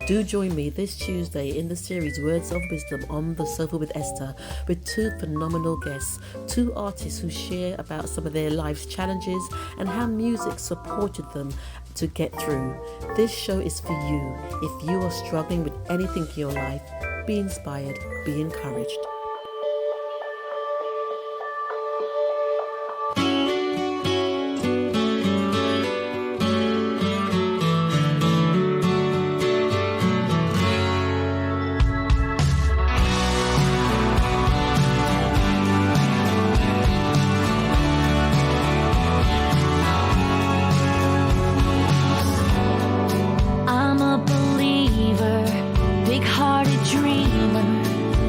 Do join me this Tuesday in the series Words of Wisdom on the Sofa with Esther with two phenomenal guests, two artists who share about some of their life's challenges and how music supported them to get through. This show is for you. If you are struggling with anything in your life, be inspired, be encouraged.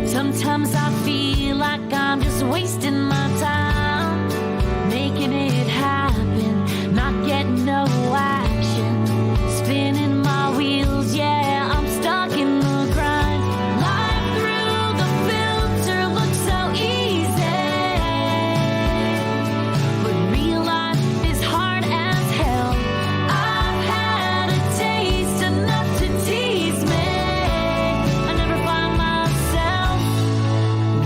Sometimes I feel like I'm just wasting my time, making it happen, not getting no action, spinning my wheels, yeah, I'm stuck in the grind. Life through the filter looks so easy, but real life is hard as hell. I've had a taste enough to tease me. I never find myself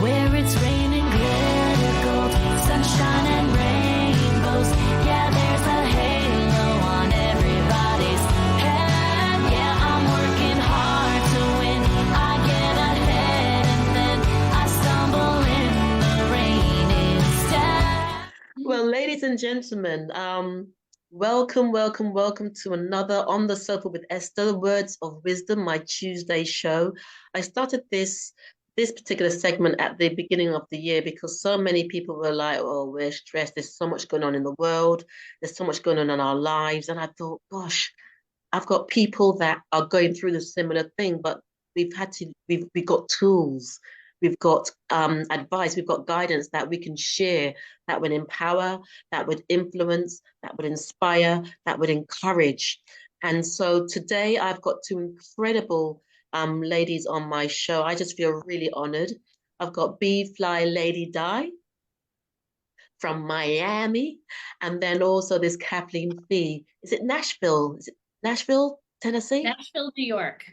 where it's raining glitter gold, sunshine and rainbows. Yeah, there's a halo on everybody's head. Yeah, I'm working hard to win. I get ahead and then I stumble in the rain instead. Well, ladies and gentlemen, welcome to another On the Sofa with Esther, Words of Wisdom, my Tuesday show. I started this particular segment at the beginning of the year because so many people were like, oh, we're stressed. There's so much going on in the world. There's so much going on in our lives. And I thought, gosh, I've got people that are going through the similar thing, but we've got tools, we've got advice, we've got guidance that we can share that would empower, that would influence, that would inspire, that would encourage. And so today I've got two incredible ladies on my show. I just feel really honored. I've got BflyLadyDi from Miami, and then also this Kathleen Fee. Is it Nashville? Is it Nashville, Tennessee? Nashville, New York.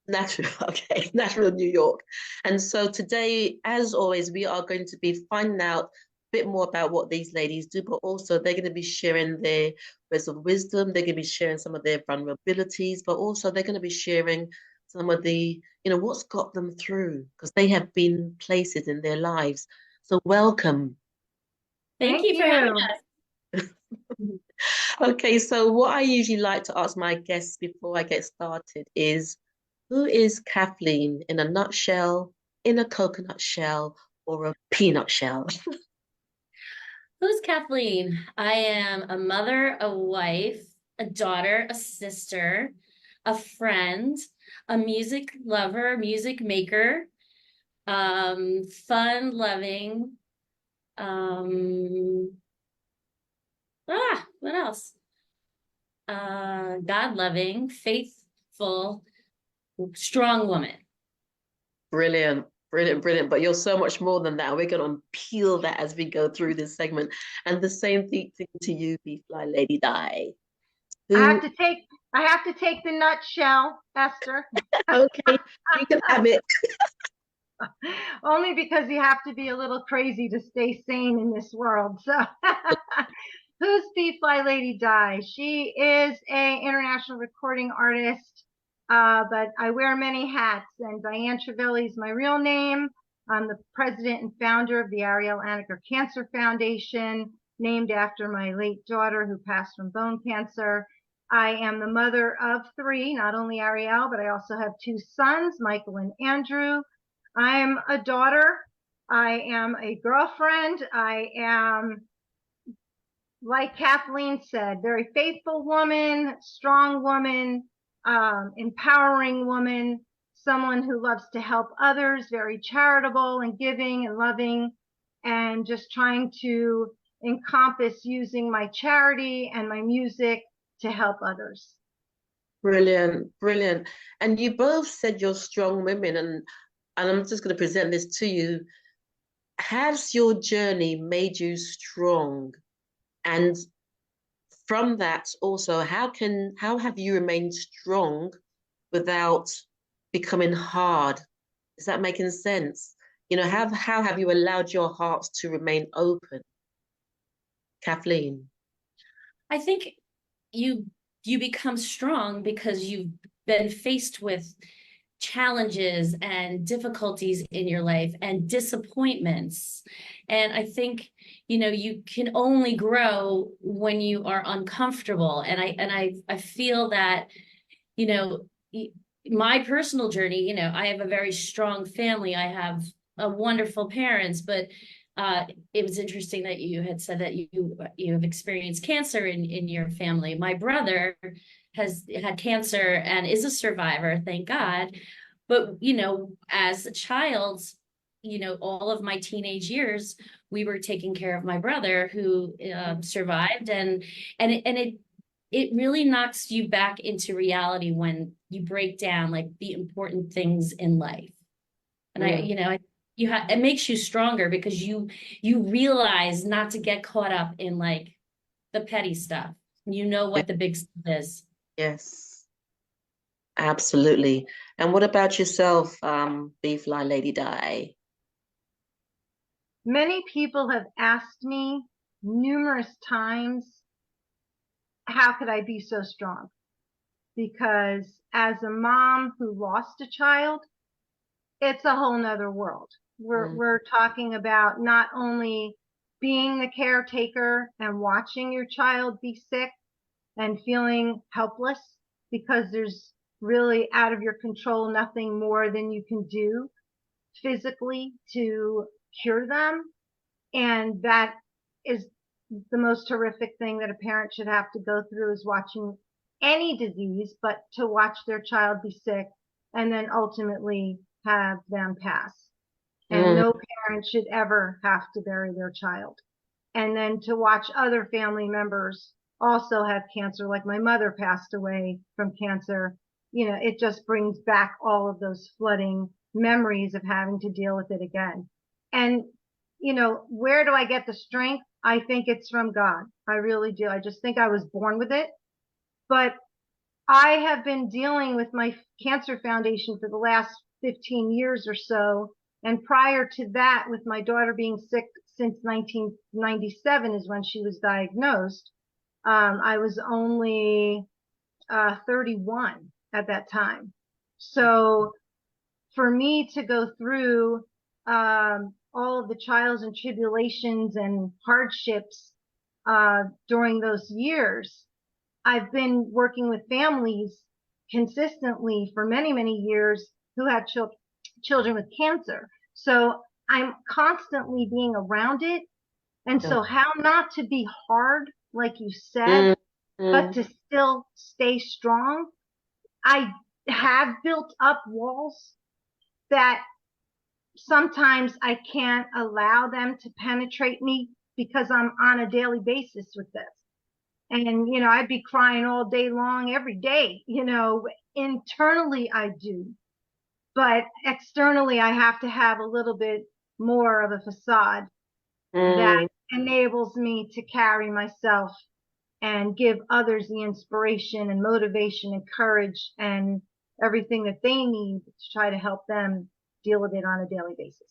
Nashville, okay, Nashville, New York. And so today, as always, we are going to be finding out a bit more about what these ladies do, but also they're going to be sharing their words of wisdom. They're going to be sharing some of their vulnerabilities, but also they're going to be sharing some of the, what's got them through, because they have been places in their lives. So welcome. Thank you for having us. Okay, so what I usually like to ask my guests before I get started is, who is Kathleen in a nutshell, in a coconut shell, or a peanut shell? Who's Kathleen? I am a mother, a wife, a daughter, a sister, a friend, a music lover, music maker, fun loving. What else? God loving, faithful, strong woman. Brilliant, brilliant, brilliant. But you're so much more than that. We're going to peel that as we go through this segment. And the same thing to you, BflyLadyDi. I have to take the nutshell, Esther. Okay, you can have it. Only because you have to be a little crazy to stay sane in this world. So who's BflyLadyDi? She is an international recording artist, but I wear many hats, and Diane Trevelli is my real name. I'm the president and founder of the Arielle Anacker Cancer Foundation, named after my late daughter who passed from bone cancer. I am the mother of three, not only Arielle, but I also have two sons, Michael and Andrew. I'm a daughter. I am a girlfriend. I am, like Kathleen said, very faithful woman, strong woman, empowering woman, someone who loves to help others, very charitable and giving and loving, and just trying to encompass using my charity and my music to help others. Brilliant, brilliant. And you both said you're strong women, and I'm just going to present this to you. Has your journey made you strong? And from that also, how have you remained strong without becoming hard. Is that making sense? You know, how have you allowed your hearts to remain open? Kathleen? I think you become strong because you've been faced with challenges and difficulties in your life and disappointments. And I think, you can only grow when you are uncomfortable. And I feel that, you know, my personal journey, I have a very strong family. I have a wonderful parents, but it was interesting that you had said that you have experienced cancer in your family. My brother has had cancer and is a survivor, thank God. But as a child, all of my teenage years, we were taking care of my brother who survived, and it really knocks you back into reality when you break down like the important things in life. And it makes you stronger because you realize not to get caught up in like the petty stuff. You know what the big stuff is. Yes, absolutely. And what about yourself, BflyLadyDi? Many people have asked me numerous times, how could I be so strong? Because as a mom who lost a child, it's a whole nother world. We're talking about not only being the caretaker and watching your child be sick and feeling helpless because there's really out of your control nothing more than you can do physically to cure them. And that is the most horrific thing that a parent should have to go through, is watching any disease, but to watch their child be sick and then ultimately have them pass. And no parent should ever have to bury their child. And then to watch other family members also have cancer, like my mother passed away from cancer. It just brings back all of those flooding memories of having to deal with it again. And, where do I get the strength? I think it's from God. I really do. I just think I was born with it. But I have been dealing with my cancer foundation for the last 15 years or so. And prior to that, with my daughter being sick since 1997 is when she was diagnosed. I was only 31 at that time. So for me to go through all of the trials and tribulations and hardships during those years, I've been working with families consistently for many, many years who had children with cancer. So I'm constantly being around it. And so how not to be hard, like you said, but to still stay strong. I have built up walls that sometimes I can't allow them to penetrate me because I'm on a daily basis with this. And, I'd be crying all day long, every day, internally I do. But externally, I have to have a little bit more of a facade that enables me to carry myself and give others the inspiration and motivation and courage and everything that they need to try to help them deal with it on a daily basis.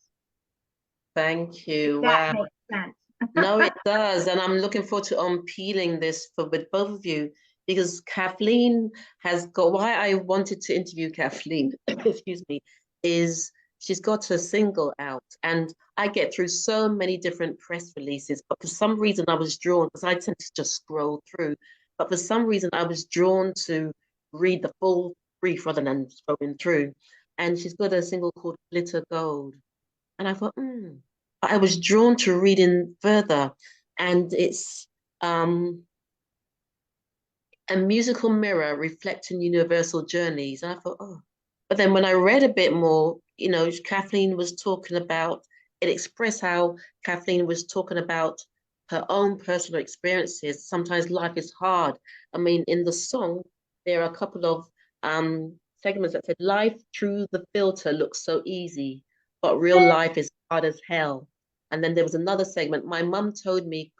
Thank you. That Wow. makes sense. No, it does. And I'm looking forward to unpeeling this with both of you, because Kathleen has got, why I wanted to interview Kathleen, excuse me, is she's got a single out. And I get through so many different press releases, but for some reason I was drawn, because I tend to just scroll through, but for some reason I was drawn to read the full brief rather than scrolling through. And she's got a single called Glitter Gold. And I thought, But I was drawn to reading further, and it's a musical mirror reflecting universal journeys. And I thought, but then when I read a bit more, Kathleen was talking about, it expressed how Kathleen was talking about her own personal experiences. Sometimes life is hard. I mean, in the song, there are a couple of segments that said, life through the filter looks so easy, but real life is hard as hell. And then there was another segment. My mum told me,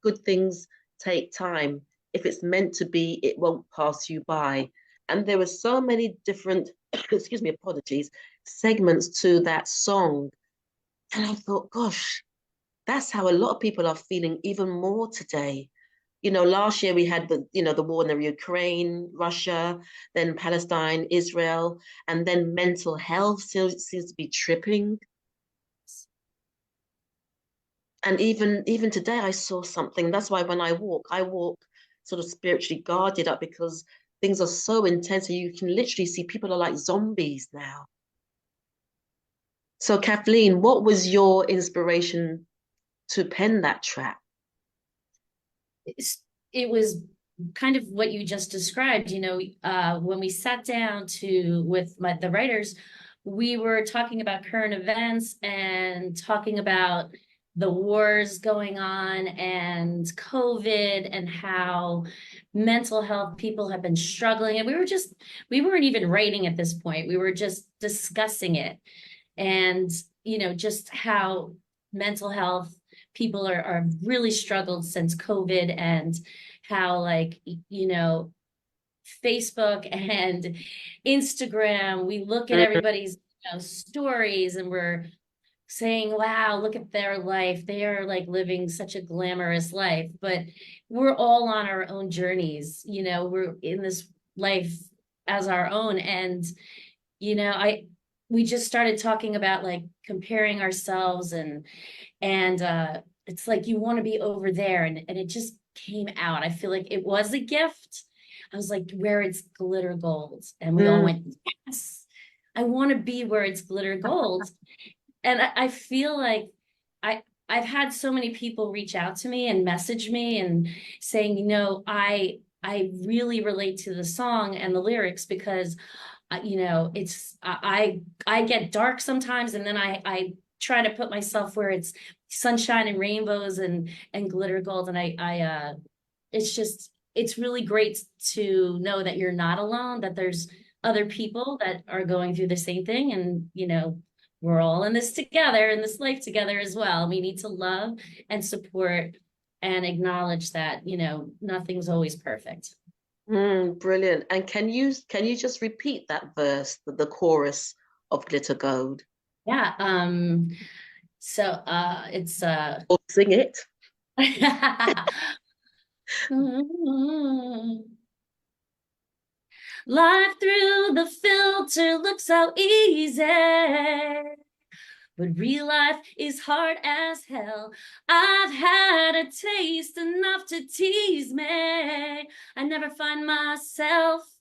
good things take time. If it's meant to be, it won't pass you by. And there were so many different, excuse me, apologies, segments to that song. And I thought, gosh, that's how a lot of people are feeling even more today. Last year we had the war in the Ukraine, Russia, then Palestine, Israel, and then mental health still seems to be tripping. And even today I saw something. That's why when I walk sort of spiritually guarded up, because things are so intense and you can literally see people are like zombies now. So Kathleen, what was your inspiration to pen that track? It was kind of what you just described. When we sat down with the writers, we were talking about current events and talking about the wars going on and COVID and how mental health people have been struggling. And we weren't even writing at this point. We were just discussing it. And, just how mental health people are really struggled since COVID, and how Facebook and Instagram, we look at everybody's stories and we're saying, wow, look at their life. They are living such a glamorous life, but we're all on our own journeys. We're in this life as our own. And, we just started talking about comparing ourselves and it's like you want to be over there, and it just came out. I feel like it was a gift. I was like, where it's glitter gold, and we all went, yes, I want to be where it's glitter gold. And I feel like I've had so many people reach out to me and message me and saying, I really relate to the song and the lyrics, because it's I get dark sometimes, and then I try to put myself where it's sunshine and rainbows and glitter gold. And it's really great to know that you're not alone, that there's other people that are going through the same thing. And, we're all in this together, in this life together as well. We need to love and support and acknowledge that, nothing's always perfect. Brilliant. And can you just repeat that verse, the chorus of Glitter Gold? Yeah. So it's Or sing it. Life through the filter looks so easy, but real life is hard as hell. I've had a taste enough to tease me. I never find myself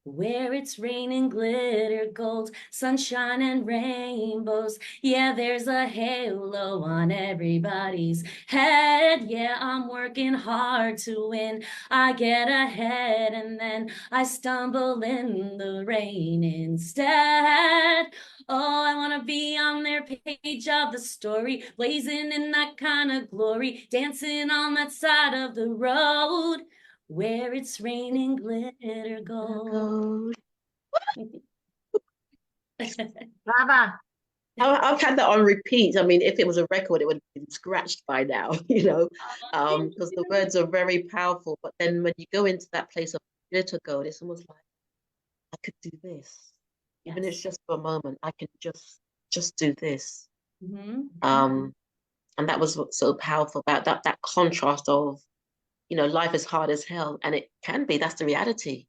where it's raining glitter gold, sunshine and rainbows. Yeah, there's a halo on everybody's head. Yeah, I'm working hard to win. I get ahead and then I stumble in the rain instead. Oh, I want to be on their page of the story, blazing in that kind of glory, dancing on that side of the road where it's raining glitter gold. Brava. I've had that on repeat. I mean, if it was a record, it would have been scratched by now, because the words are very powerful. But then when you go into that place of glitter gold, it's almost like, I could do this. Even if it's just for a moment, I can just do this. And that was what's so powerful about that contrast of, life is hard as hell, and it can be. That's the reality.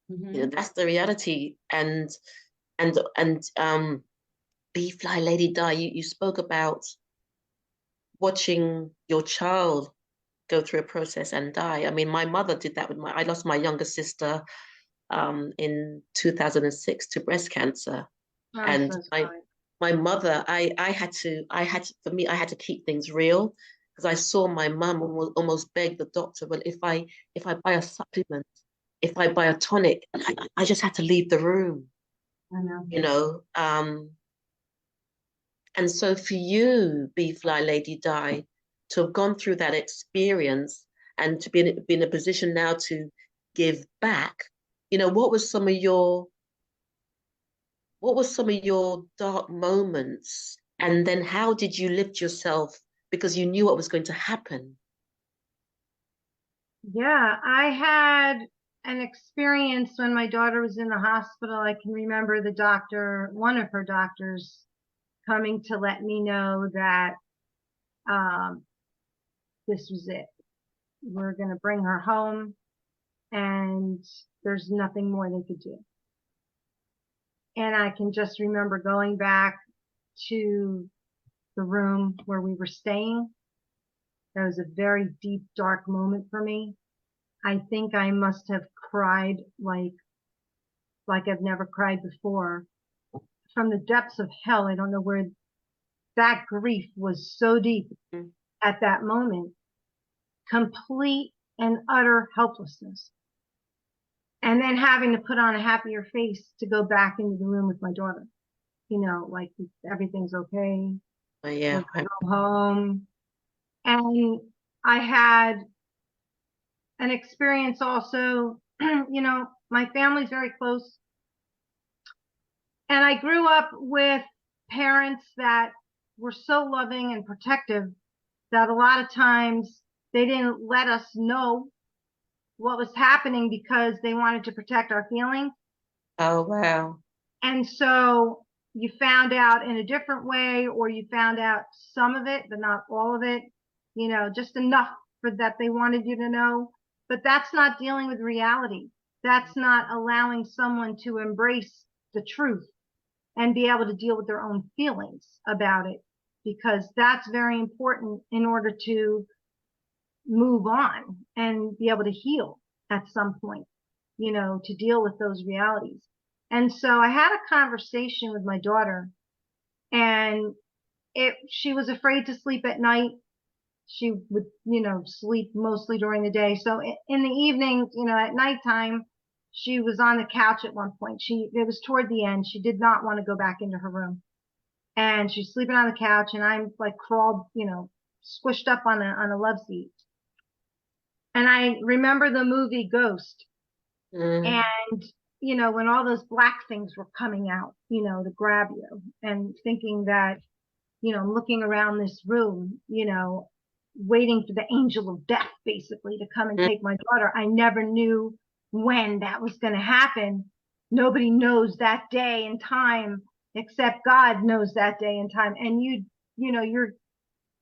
That's the reality. And BflyLadyDi, you spoke about watching your child go through a process and die. I mean, my mother did that I lost my younger sister in 2006 to breast cancer. And so my mother, I had to keep things real, because I saw my mum almost beg the doctor, well, if I buy a supplement, if I buy a tonic, I just had to leave the room. I know. And so for you, BflyLadyDi, to have gone through that experience and to be in a position now to give back, what were some of your dark moments? And then how did you lift yourself, because you knew what was going to happen? Yeah, I had an experience when my daughter was in the hospital. I can remember the doctor, one of her doctors, coming to let me know that this was it. We're going to bring her home, and there's nothing more they could do. And I can just remember going back to the room where we were staying. That was a very deep, dark moment for me. I think I must have cried like I've never cried before. From the depths of hell, I don't know where that grief was so deep at that moment. Complete and utter helplessness. And then having to put on a happier face to go back into the room with my daughter. You know, like everything's okay. Yeah. We're gonna go home. And I had an experience also, you know, my family's very close. And I grew up with parents that were so loving and protective that a lot of times they didn't let us know what was happening because they wanted to protect our feelings. Oh, wow. And so you found out in a different way, or you found out some of it, but not all of it, you know, just enough for that they wanted you to know. But that's not dealing with reality. That's not allowing someone to embrace the truth and be able to deal with their own feelings about it, because that's very important in order to move on and be able to heal at some point, you know, to deal with those realities. And so I had a conversation with my daughter, and she was afraid to sleep at night. She would, you know, sleep mostly during the day. So in the evening, you know, at nighttime, she was on the couch at one point. It was toward the end. She did not want to go back into her room, and she's sleeping on the couch, and I'm like crawled, you know, squished up on a love seat. And I remember the movie Ghost. And, you know, when all those black things were coming out, you know, to grab you, and thinking that, you know, I'm looking around this room, you know, waiting for the angel of death basically to come and take my daughter. I never knew when that was going to happen. Nobody knows that day and time except God knows that day and time. And you know,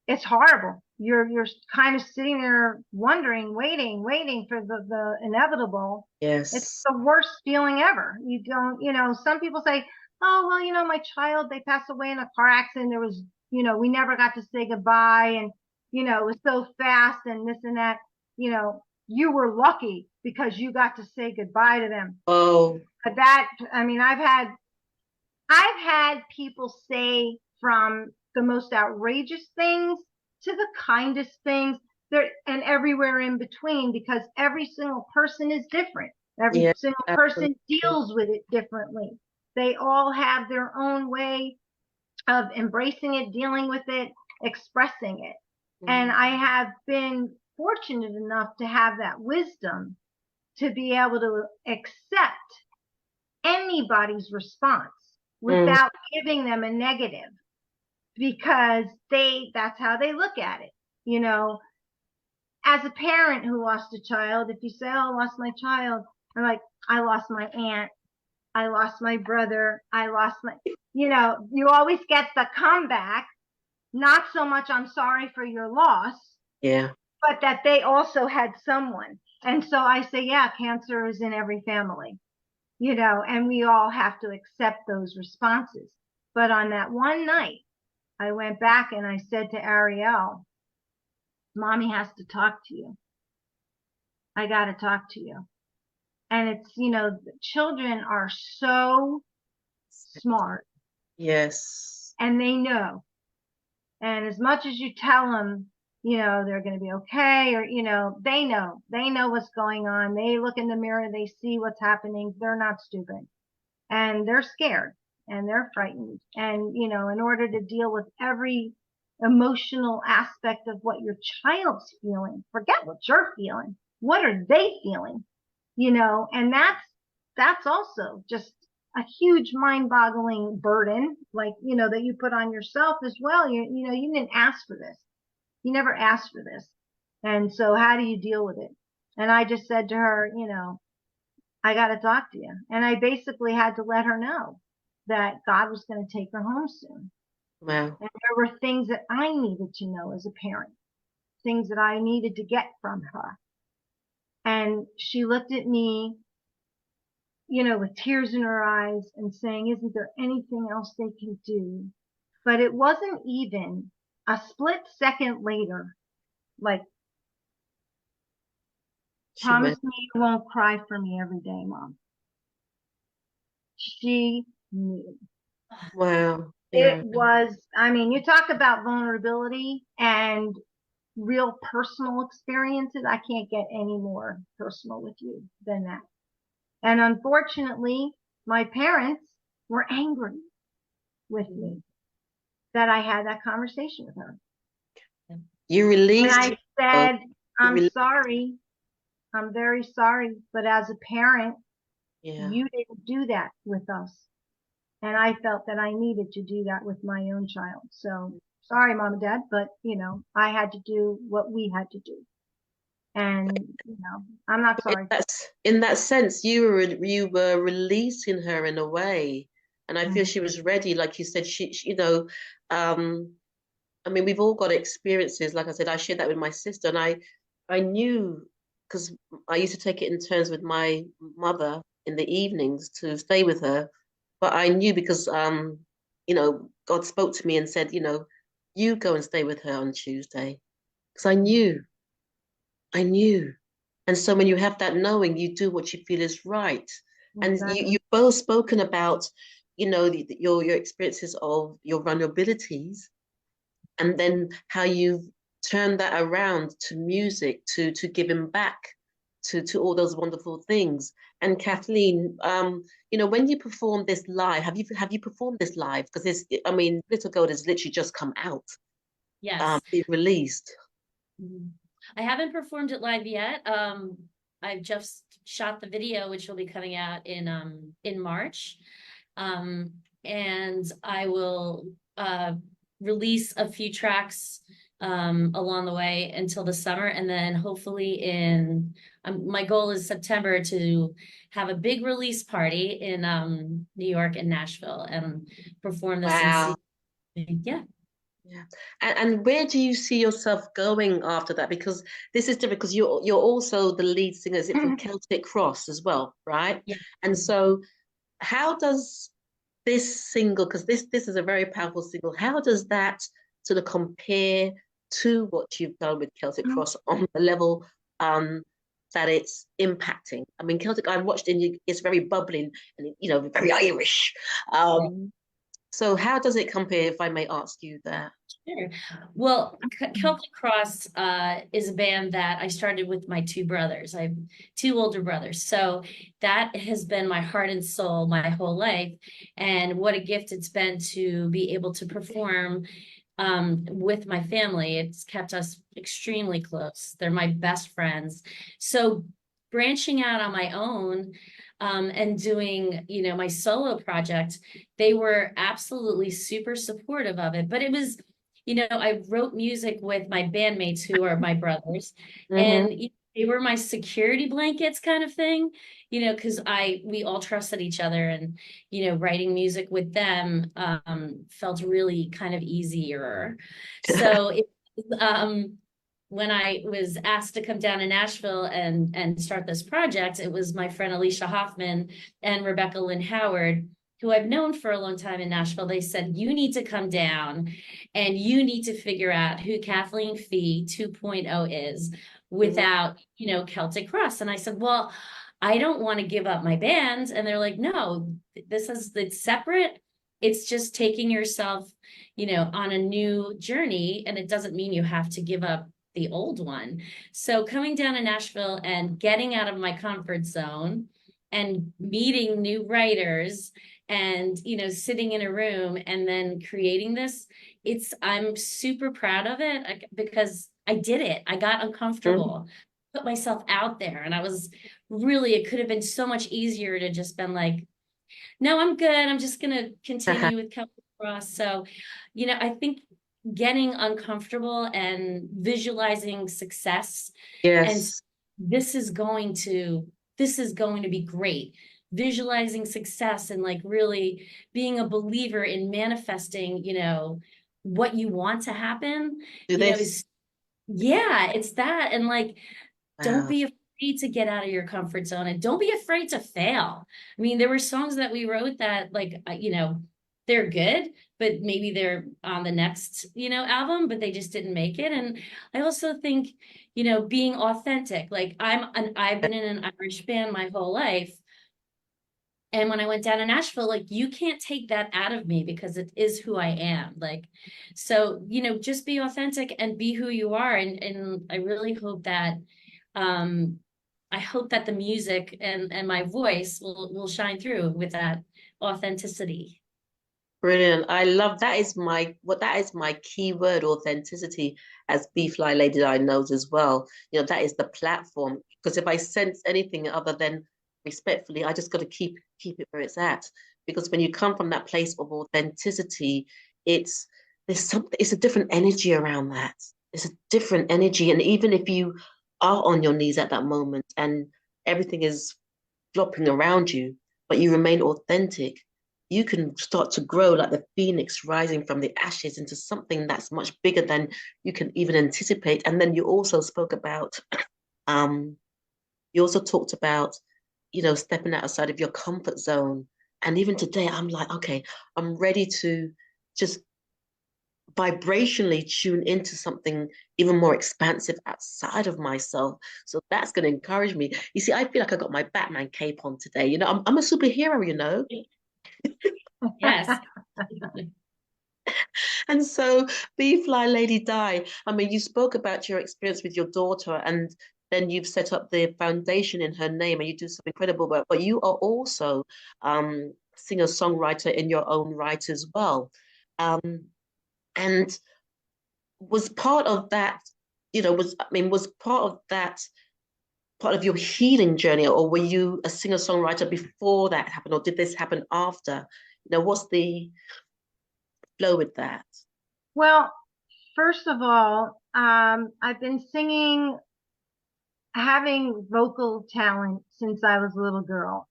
it's horrible. You're kind of sitting there wondering, waiting for the inevitable. Yes. It's the worst feeling ever. You don't, you know, some people say, oh, well, you know, my child, they passed away in a car accident. There was, you know, we never got to say goodbye. And, you know, it was so fast and this and that. You know, you were lucky because you got to say goodbye to them. Oh. But that, I mean, I've had people say from the most outrageous things to the kindest things there, and everywhere in between, because every single person is different. Every single person deals with it differently. They all have their own way of embracing it, dealing with it, expressing it. And I have been fortunate enough to have that wisdom to be able to accept anybody's response without giving them a negative, because that's how they look at it. You know, as a parent who lost a child, if you say, oh, I lost my child, I'm like, I lost my aunt, I lost my brother, I lost my, you know, you always get the comeback, not so much I'm sorry for your loss, but that they also had someone. And so I say, yeah, cancer is in every family, you know, and we all have to accept those responses. But on that one night, I went back and I said to Arielle, Mommy has to talk to you. I got to talk to you. And it's, you know, children are so smart. Yes. And they know. And as much as you tell them, you know, they're going to be okay, or, you know what's going on. They look in the mirror, they see what's happening. They're not stupid, and they're scared and they're frightened. And, you know, in order to deal with every emotional aspect of what your child's feeling, forget what you're feeling. What are they feeling? You know, and that's also just a huge mind-boggling burden, like, you know, that you put on yourself as well. You know, you didn't ask for this. You never asked for this. And so how do you deal with it? And I just said to her, you know, I got to talk to you. And I basically had to let her know that God was going to take her home soon. Wow. And there were things that I needed to know as a parent, things that I needed to get from her. And she looked at me, with tears in her eyes and saying, isn't there anything else they can do? But it wasn't even a split second later, like, She promise went, me you won't cry for me every day, Mom. She knew. wow. It Yeah. was, I mean, you talk about vulnerability and real personal experiences. I can't get any more personal with you than that. And unfortunately, my parents were angry with me that I had that conversation with her. You And released I yourself. said, You I'm rele- sorry. I'm very sorry. But as a parent, yeah. you didn't do that with us. And I felt that I needed to do that with my own child. So sorry, Mom and Dad, but I had to do what we had to do. And, I'm not sorry. In that sense, you were releasing her in a way, and I feel Mhm. she was ready. Like you said, um, I mean, we've all got experiences. Like I said, I shared that with my sister, and I knew because I used to take it in turns with my mother in the evenings to stay with her. But I knew because God spoke to me and said, you go and stay with her on Tuesday. Because I knew. And so when you have that knowing, you do what you feel is right. And Exactly. you've both spoken about, your experiences of your vulnerabilities, and then how you've turned that around to music, to giving back to all those wonderful things. And Kathleen, when you perform this live, have you performed this live? Because I mean, Little Gold has literally just come out, Yes. be released. Mhm. I haven't performed it live yet. I've just shot the video, which will be coming out in March. And I will release a few tracks along the way until the summer, and then hopefully my goal is September to have a big release party in New York and Nashville and perform this in Wow. season. Yeah. Yeah. And where do you see yourself going after that? Because this is different because you're also the lead singer, is it from Celtic Cross as well, right? Yeah. And so how does this single, because this is a very powerful single, how does that sort of compare to what you've done with Celtic Cross on the level that it's impacting? I mean, Celtic, I've watched it, it's very bubbling and very Irish. Right. So how does it compare, if I may ask you that? Sure. Well, Celtic Cross is a band that I started with my two brothers. I have two older brothers. So that has been my heart and soul my whole life. And what a gift it's been to be able to perform with my family. It's kept us extremely close. They're my best friends. So branching out on my own and doing, my solo project, they were absolutely super supportive of it. But it was, I wrote music with my bandmates who are my brothers, Mm-hmm. and they were my security blankets kind of thing, because we all trusted each other, and writing music with them felt really kind of easier. So when I was asked to come down to Nashville and start this project, it was my friend Alicia Hoffman and Rebecca Lynn Howard, who I've known for a long time in Nashville. They said, you need to come down and you need to figure out who Kathleen Fee 2.0 is without, Celtic Cross. And I said, well, I don't want to give up my band. And they're like, no, it's separate. It's just taking yourself, on a new journey. And it doesn't mean you have to give up the old one. So coming down to Nashville and getting out of my comfort zone and meeting new writers and sitting in a room and then creating this, I'm super proud of it because I did it. I got uncomfortable, put myself out there, and it could have been so much easier to just been like, no, I'm good, I'm just gonna continue with Celtic Cross. So I think getting uncomfortable and visualizing success, and Yes. this is going to this is going to be great. Visualizing success and like really being a believer in manifesting, you know, what you want to happen, Do you know, this. is, yeah, it's that. And like, don't Wow. be afraid to get out of your comfort zone and don't be afraid to fail. I mean, there were songs that we wrote that like, you know, they're good, but maybe they're on the next, you know, album, but they just didn't make it. And I also think, you know, being authentic, like I've been in an Irish band my whole life. And when I went down to Nashville, like you can't take that out of me because it is who I am. Like, so, you know, just be authentic and be who you are. And I really hope that um I hope that the music and my voice will shine through with that authenticity. Brilliant. I love that is that is my key word, authenticity, as BflyLadyDi knows as well. You know, that is the platform. Because if I sense anything other than respectfully, I just got to keep it where it's at. Because when you come from that place of authenticity, it's there's something, it's a different energy around that. It's a different energy. And even if you are on your knees at that moment and everything is flopping around you, but you remain authentic, you can start to grow like the phoenix rising from the ashes into something that's much bigger than you can even anticipate. And then you also spoke about, um, you also talked about, you know, stepping outside of your comfort zone. And even today, I'm like, okay, I'm ready to just vibrationally tune into something even more expansive outside of myself. So that's going to encourage me. You see, I feel like I got my Batman cape on today. You know, I'm a superhero, you know. Yes. And so, Be Fly Lady Die. I mean, you spoke about your experience with your daughter, and then you've set up the foundation in her name, and you do some incredible work. But you are also singer-songwriter in your own right as well. Um, and was part of that, you know, was part of that part of your healing journey, or were you a singer-songwriter before that happened, or did this happen after? You know, what's the flow with that? Well, first of all, I've been singing, having vocal talent since I was a little girl.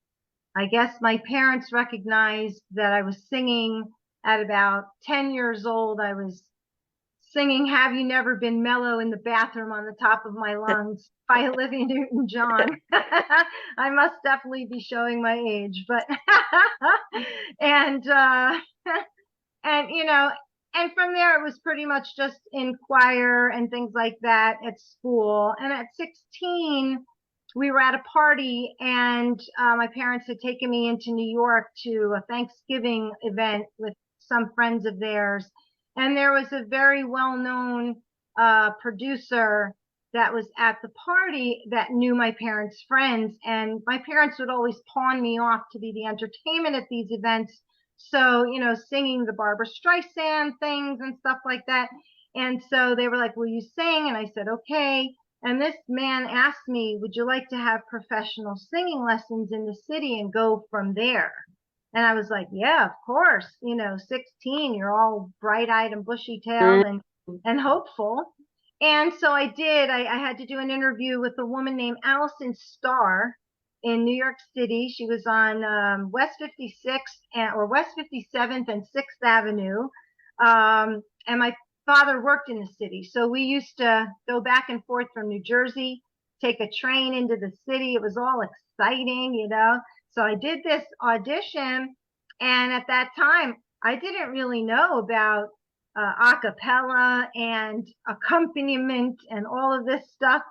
I guess my parents recognized that I was singing at about 10 years old. I was singing Have You Never Been Mellow in the bathroom on the top of my lungs by Olivia Newton-John. I must definitely be showing my age, but and and you know, and from there it was pretty much just in choir and things like that at school. And at 16 we were at a party, and my parents had taken me into New York to a Thanksgiving event with some friends of theirs, and there was a very well-known producer that was at the party that knew my parents' friends, and my parents would always pawn me off to be the entertainment at these events. So, you know, singing the Barbara Streisand things and stuff like that. And so they were like, will you sing? And I said, okay. And this man asked me, would you like to have professional singing lessons in the city and go from there? And I was like, yeah, of course. You know, 16, you're all bright-eyed and bushy-tailed Mm. and hopeful. And so I did. I had to do an interview with a woman named Allison Starr in New York City. She was on West 56th or West 57th and 6th Avenue. And my father worked in the city. So we used to go back and forth from New Jersey, take a train into the city. It was all exciting, you know. So I did this audition. And at that time, I didn't really know about a cappella and accompaniment and all of this stuff.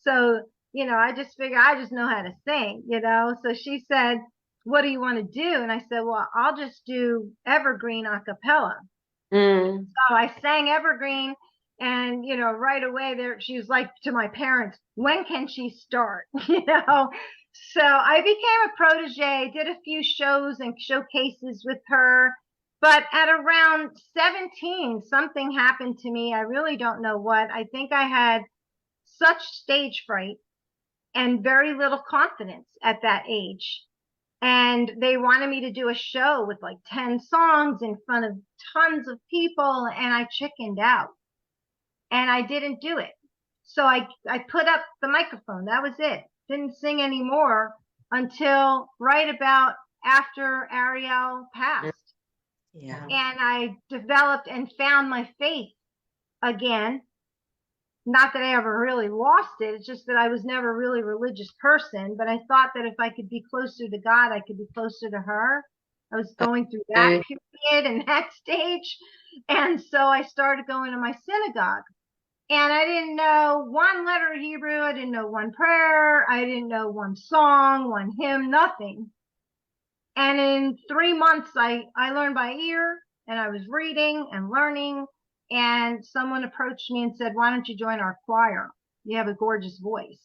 So, you know, I just figured I just know how to sing, you know. So she said, what do you want to do? And I said, well, I'll just do evergreen a cappella. Mm. So I sang Evergreen, and you know, right away there she was like to my parents, when can she start? You know. So I became a protege, did a few shows and showcases with her. But at around 17, something happened to me. I really don't know what. I think I had such stage fright and very little confidence at that age, and they wanted me to do a show with like 10 songs in front of tons of people, and I chickened out and I didn't do it. So I put up the microphone. That was it. Didn't sing anymore. until right about after Arielle passed. Yeah. And I developed and found my faith again. Not that I ever really lost it. It's just that I was never really a religious person, but I thought that if I could be closer to God, I could be closer to her. I was going through that Okay. period and that stage. And so I started going to my synagogue. And I didn't know one letter of Hebrew. I didn't know one prayer. I didn't know one song, one hymn, nothing. And in 3 months, I learned by ear, and I was reading and learning. And someone approached me and said, "Why don't you join our choir? You have a gorgeous voice."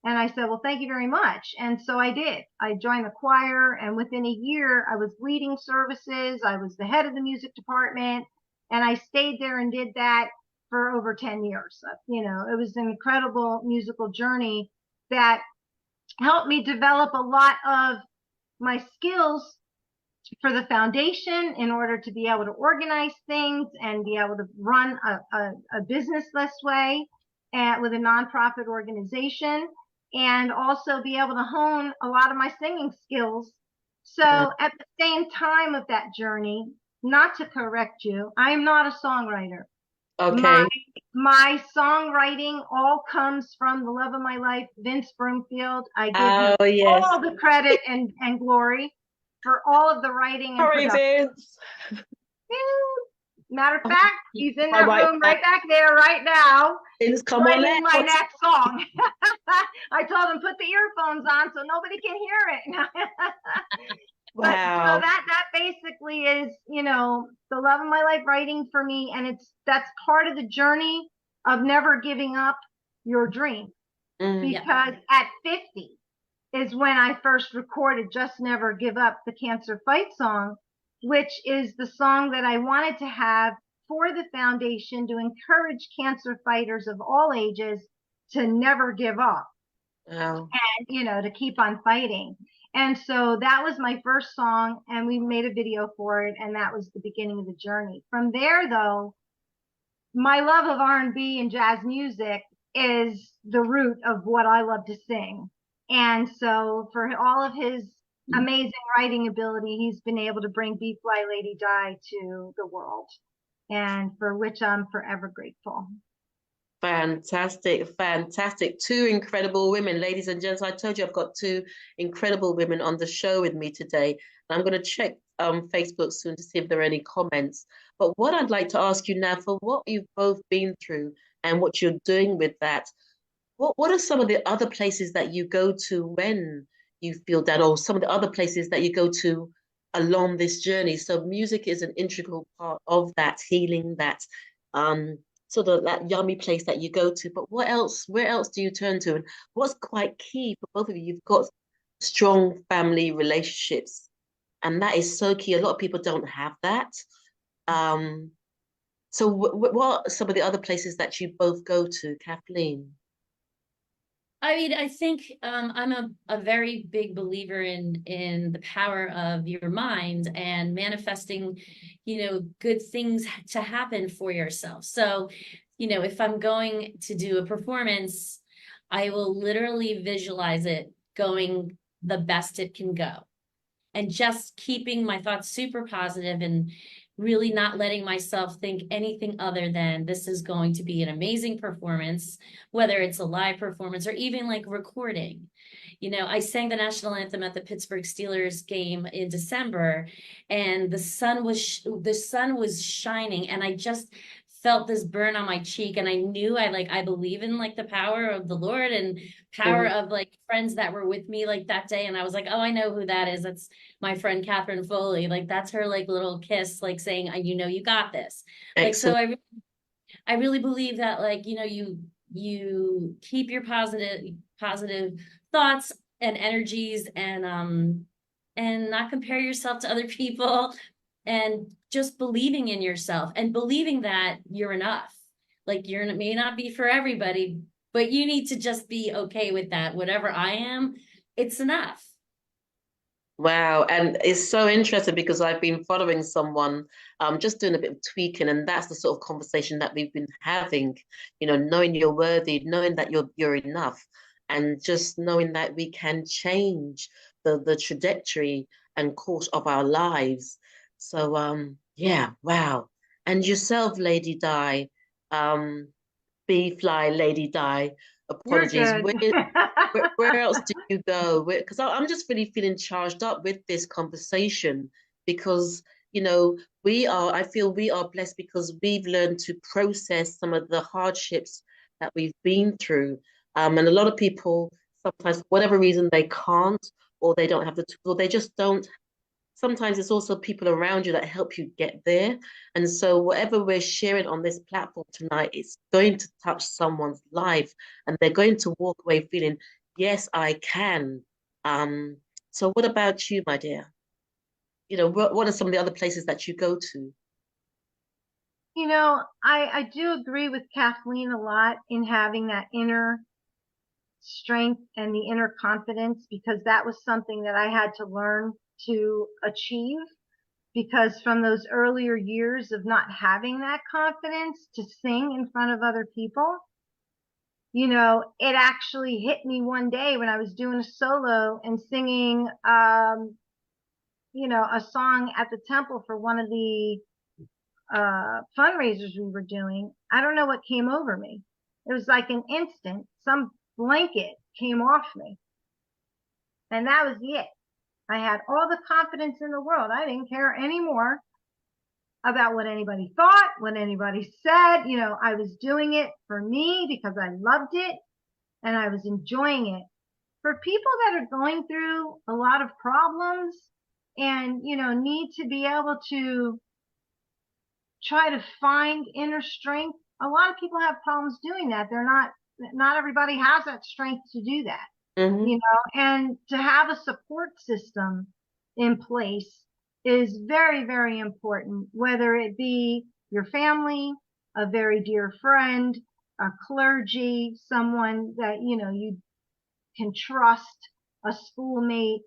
And I said, "Well, thank you very much." And so I did. I joined the choir, and within a year, I was leading services. I was the head of the music department, and I stayed there and did that for over 10 years. It was an incredible musical journey that helped me develop a lot of my skills for the foundation in order to be able to organize things and be able to run a business this way and with a nonprofit organization, and also be able to hone a lot of my singing skills. So at the same time of that journey, not to correct you, I am not a songwriter. Okay. My songwriting all comes from the love of my life, Vince Broomfield. I give him Oh, yes. all the credit and glory for all of the writing and Sorry, production. Vince. Matter of fact, he's in that All right. room right back there right now, Vince, come on playing my out. next song. I told him put the earphones on so nobody can hear it. But so Wow. that basically is, the love of my life writing for me, and that's part of the journey of never giving up your dream. Because at 50 is when I first recorded Just Never Give Up, the Cancer Fight song, which is the song that I wanted to have for the foundation to encourage cancer fighters of all ages to never give up. Wow. And, to keep on fighting. And so that was my first song, and we made a video for it, and that was the beginning of the journey. From there, though, my love of R&B and jazz music is the root of what I love to sing. And so for all of his amazing writing ability, he's been able to bring BflyLadyDi to the world, and for which I'm forever grateful. Fantastic, fantastic. Two incredible women, ladies and gents. I told you I've got two incredible women on the show with me today. I'm going to check Facebook soon to see if there are any comments. But what I'd like to ask you now, for what you've both been through and what you're doing with that, what are some of the other places that you go to when you feel that, or some of the other places that you go to along this journey? So music is an integral part of that healing, that sort of that yummy place that you go to. But what else? Where else do you turn to? And what's quite key for both of you? You've got strong family relationships, and that is so key. A lot of people don't have that. So what are some of the other places that you both go to, Kathleen? I mean, I think I'm a very big believer in the power of your mind and manifesting, good things to happen for yourself. So, if I'm going to do a performance, I will literally visualize it going the best it can go, and just keeping my thoughts super positive and really not letting myself think anything other than this is going to be an amazing performance, whether it's a live performance or even like recording. I sang the national anthem at the Pittsburgh Steelers game in December, and the sun was shining, and I just felt this burn on my cheek, and I knew I believe in like the power of the Lord and power of like friends that were with me like that day. And I was like, oh, I know who that is. That's my friend Catherine Foley. Like that's her like little kiss, like saying, you got this. Excellent. Like, so I really believe that like, you keep your positive thoughts and energies, and not compare yourself to other people, and just believing in yourself and believing that you're enough. Like it may not be for everybody, but you need to just be okay with that. Whatever I am, it's enough. Wow. And it's so interesting because I've been following someone, just doing a bit of tweaking, and that's the sort of conversation that we've been having, knowing you're worthy, knowing that you're enough. and just knowing that we can change the trajectory and course of our lives. So yeah, wow. And yourself, Lady Di, BflyLadyDi, You're apologies. good. Where else do you go? Because I'm just really feeling charged up with this conversation because, I feel we are blessed because we've learned to process some of the hardships that we've been through. And a lot of people, sometimes, for whatever reason, they can't, or they don't have the tools, or they just don't. Sometimes it's also people around you that help you get there. And so whatever we're sharing on this platform tonight, it's going to touch someone's life and they're going to walk away feeling, yes, I can. Um, so what about you, my dear? What are some of the other places that you go to? I do agree with Kathleen a lot in having that inner strength and the inner confidence, because that was something that I had to learn to achieve, because from those earlier years of not having that confidence to sing in front of other people, it actually hit me one day when I was doing a solo and singing, a song at the temple for one of the fundraisers we were doing. I don't know what came over me. It was like an instant, some blanket came off me. And that was it. I had all the confidence in the world. I didn't care anymore about what anybody thought, what anybody said. I was doing it for me because I loved it and I was enjoying it. For people that are going through a lot of problems and, need to be able to try to find inner strength, a lot of people have problems doing that. Not everybody has that strength to do that. Mm-hmm. And to have a support system in place is very, very important, whether it be your family, a very dear friend, a clergy, someone that, you can trust, a schoolmate,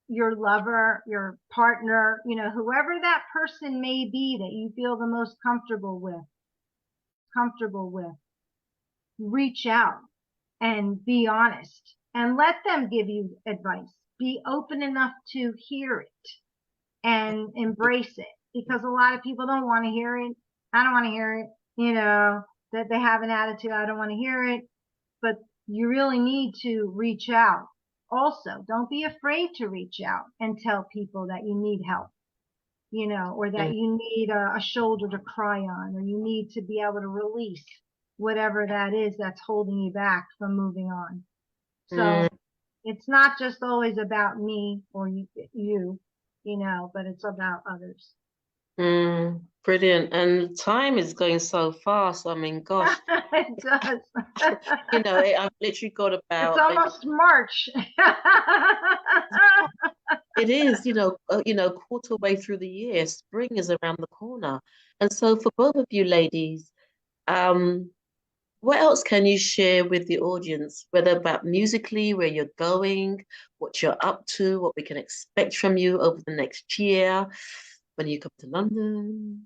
your lover, your partner, whoever that person may be that you feel the most comfortable with, reach out and be honest and let them give you advice. Be open enough to hear it and embrace it, because a lot of people don't want to hear it. I don't want to hear it, that they have an attitude. I don't want to hear it, but you really need to reach out. Also, don't be afraid to reach out and tell people that you need help, or that you need a shoulder to cry on, or you need to be able to release whatever that is that's holding you back from moving on. So it's not just always about me or you, but it's about others. Brilliant. And time is going so fast. I mean, gosh, It does. I've literally got It's about maybe almost March. it is, quarter way through the year. Spring is around the corner. And so for both of you ladies, um, what else can you share with the audience, whether about musically, where you're going, what you're up to, what we can expect from you over the next year when you come to London?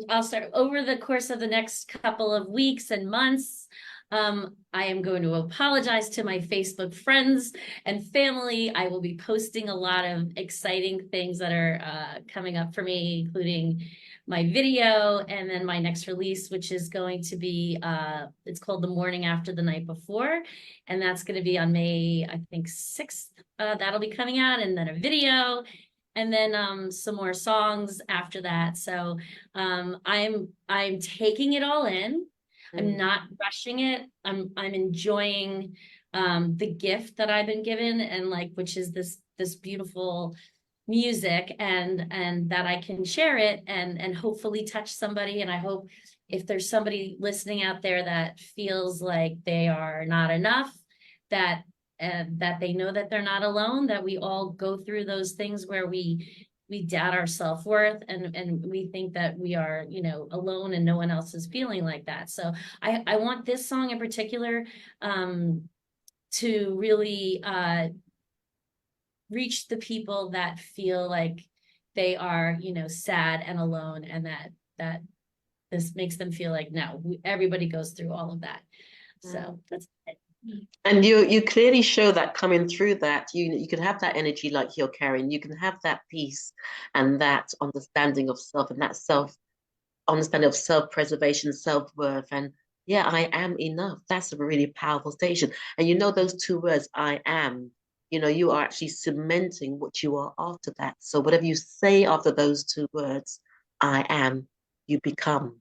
I'll start over the course of the next couple of weeks and months. I am going to apologize to my Facebook friends and family. I will be posting a lot of exciting things that are coming up for me, including my video and then my next release, which is going to be, it's called The Morning After the Night Before. And that's going to be on May, I think, 6th. That'll be coming out, and then a video, and then some more songs after that. So I'm taking it all in. I'm not rushing it. I'm enjoying the gift that I've been given, and which is this beautiful music, and that I can share it and hopefully touch somebody. And I hope if there's somebody listening out there that feels like they are not enough, that they know that they're not alone, that we all go through those things where we doubt our self-worth and we think that we are, alone and no one else is feeling like that. So I want this song in particular to really reach the people that feel like they are, sad and alone, and that this makes them feel like, no, everybody goes through all of that. Mm. So that's it. And you clearly show that coming through that you can have that energy like you're carrying. You can have that peace and that understanding of self and that understanding of self-preservation, self-worth, and yeah, I am enough. That's a really powerful station. And you know those two words, I am, you are actually cementing what you are after that. So whatever you say after those two words, I am, you become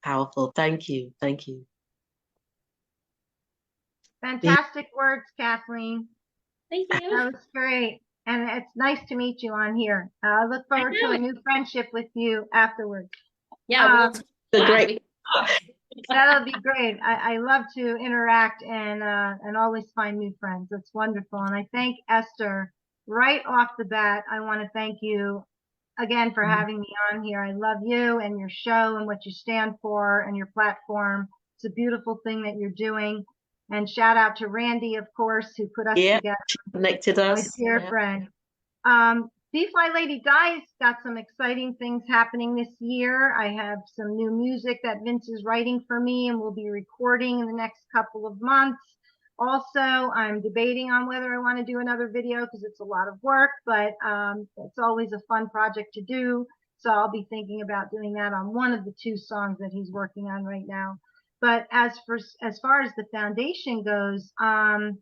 powerful. Thank you. Thank you. Fantastic words, Kathleen. Thank you. That was great. And it's nice to meet you on here. I look forward to a new friendship with you afterwards. Yeah, Great. That'll be great. I love to interact and always find new friends. That's wonderful. And I thank Esther right off the bat. I want to thank you again for having me on here. I love you and your show and what you stand for and your platform. It's a beautiful thing that you're doing. And shout out to Randy, of course, who put us together. Connected us. My dear friend. BflyLadyDi's got some exciting things happening this year. I have some new music that Vince is writing for me and we'll be recording in the next couple of months. Also, I'm debating on whether I want to do another video because it's a lot of work, but it's always a fun project to do. So I'll be thinking about doing that on one of the 2 songs that he's working on right now. But as far as the foundation goes, I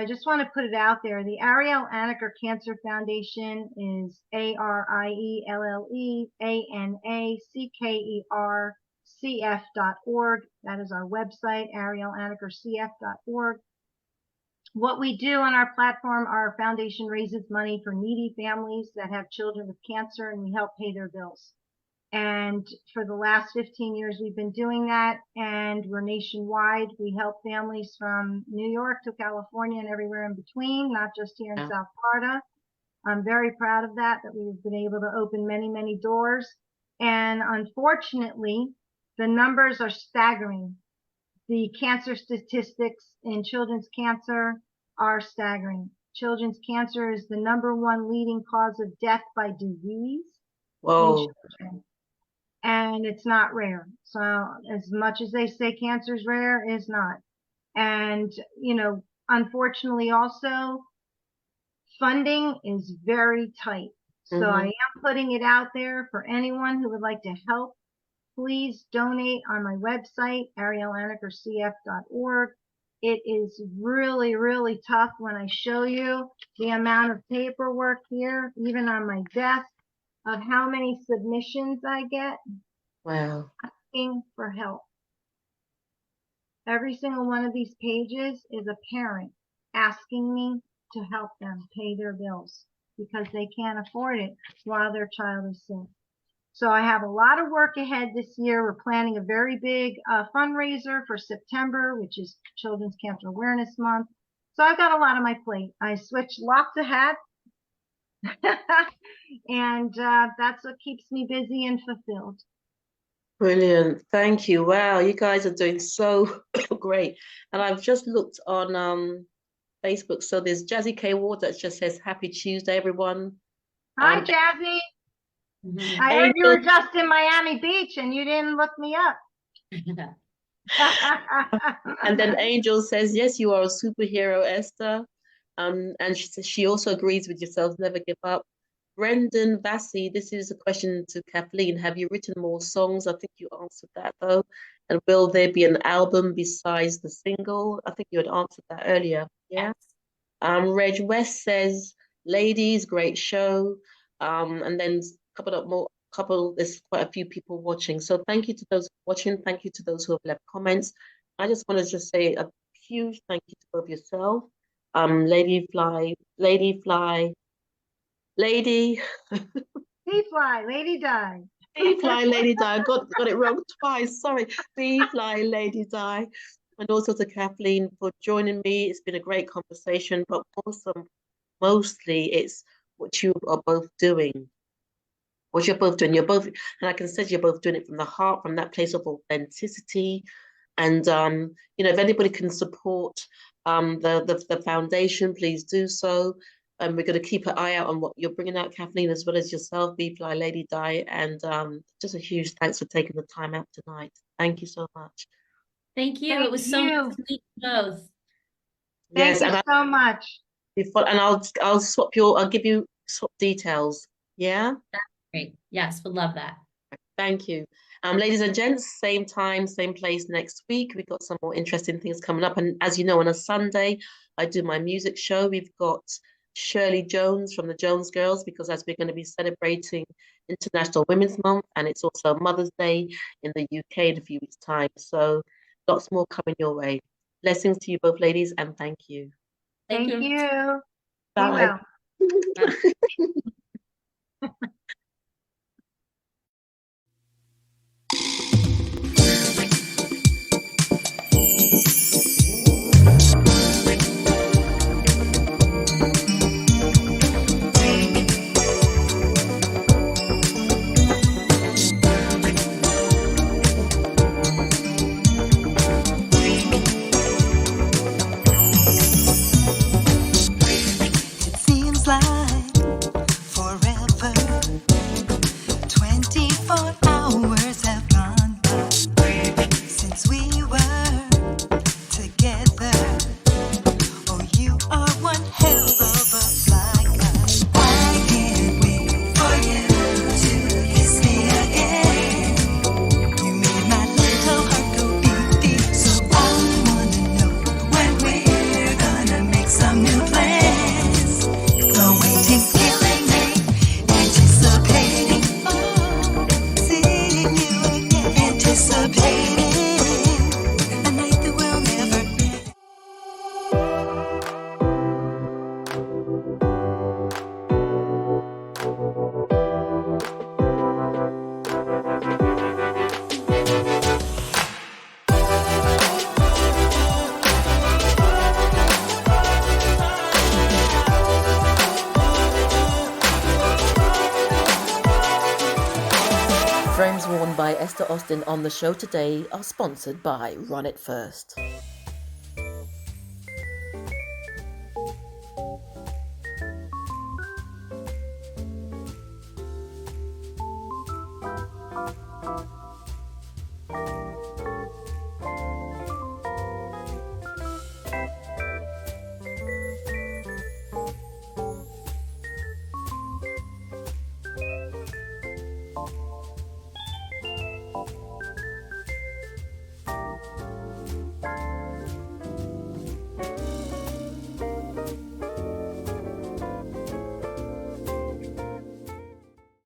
just want to put it out there. The Arielle Anacker Cancer Foundation is ArielleAnackerCF.org. That is our website, ArielleAnackerCF.org. What we do on our platform, our foundation raises money for needy families that have children with cancer, and we help pay their bills. And for the last 15 years, we've been doing that, and we're nationwide. We help families from New York to California and everywhere in between, not just here in South Florida. I'm very proud of that we've been able to open many, many doors. And unfortunately, the numbers are staggering. The cancer statistics in children's cancer are staggering. Children's cancer is the #1 leading cause of death by disease in children. And it's not rare. So as much as they say cancer is rare, it's not. And, unfortunately also, funding is very tight. So I am putting it out there for anyone who would like to help. Please donate on my website, ArielleAnackerCF.org. It is really, really tough when I show you the amount of paperwork here, even on my desk, of how many submissions I get. Wow. Asking for help. Every single one of these pages is a parent asking me to help them pay their bills because they can't afford it while their child is sick. So I have a lot of work ahead this year. We're planning a very big fundraiser for September, which is Children's Cancer Awareness Month. So I've got a lot on my plate. I switched lots of hats. And that's what keeps me busy and fulfilled. Brilliant. Thank you. Wow, you guys are doing so great. And I've just looked on Facebook. So there's Jazzy K Ward that just says, Happy Tuesday, everyone. Hi, Jazzy. I heard you were just in Miami Beach and you didn't look me up. And then Angel says, yes, you are a superhero, Esther. And she says she also agrees with yourself, never give up. Brendan Vassy, this is a question to Kathleen. Have you written more songs? I think you answered that though. And will there be an album besides the single? I think you had answered that earlier. Yeah. Reg West says, ladies, great show. And then there's quite a few people watching. So thank you to those watching. Thank you to those who have left comments. I just want to just say a huge thank you to both yourself, Lady BflyLadyDi. BflyLadyDi. Got it wrong twice. Sorry. BflyLadyDi. And also to Kathleen for joining me. It's been a great conversation, but mostly it's what you are both doing. What you're both doing. You're both, and I can say you're both doing it from the heart, from that place of authenticity. And if anybody can support the foundation, please do so. And we're going to keep an eye out on what you're bringing out, Kathleen, as well as yourself, BflyLadyDi. And just a huge thanks for taking the time out tonight. Thank you so much. Thank you. It Thank was so nice you. to meet you both. Thank Yes, you and so much. I'll give you swap details. Yeah. Great. Yes, would love that. Thank you. Ladies and gents, same time, same place next week. We've got some more interesting things coming up. And as you know, on a Sunday, I do my music show. We've got Shirley Jones from the Jones Girls, because as we're going to be celebrating International Women's Month, and it's also Mother's Day in the UK in a few weeks' time. So lots more coming your way. Blessings to you both, ladies, and thank you. Thank Thank you. you. Be Bye. well. It seems like forever. 24 hours have gone by since we were together. Oh, you are one hell of a fly guy. I can't wait for you to kiss me again. You made my little heart go beep beep. So I wanna know when we're gonna make some new plans. The waiting's killing me, anticipating, seeing you again, anticipating a night that will never end. Frames worn by Esther Austin on the show today are sponsored by Run It First.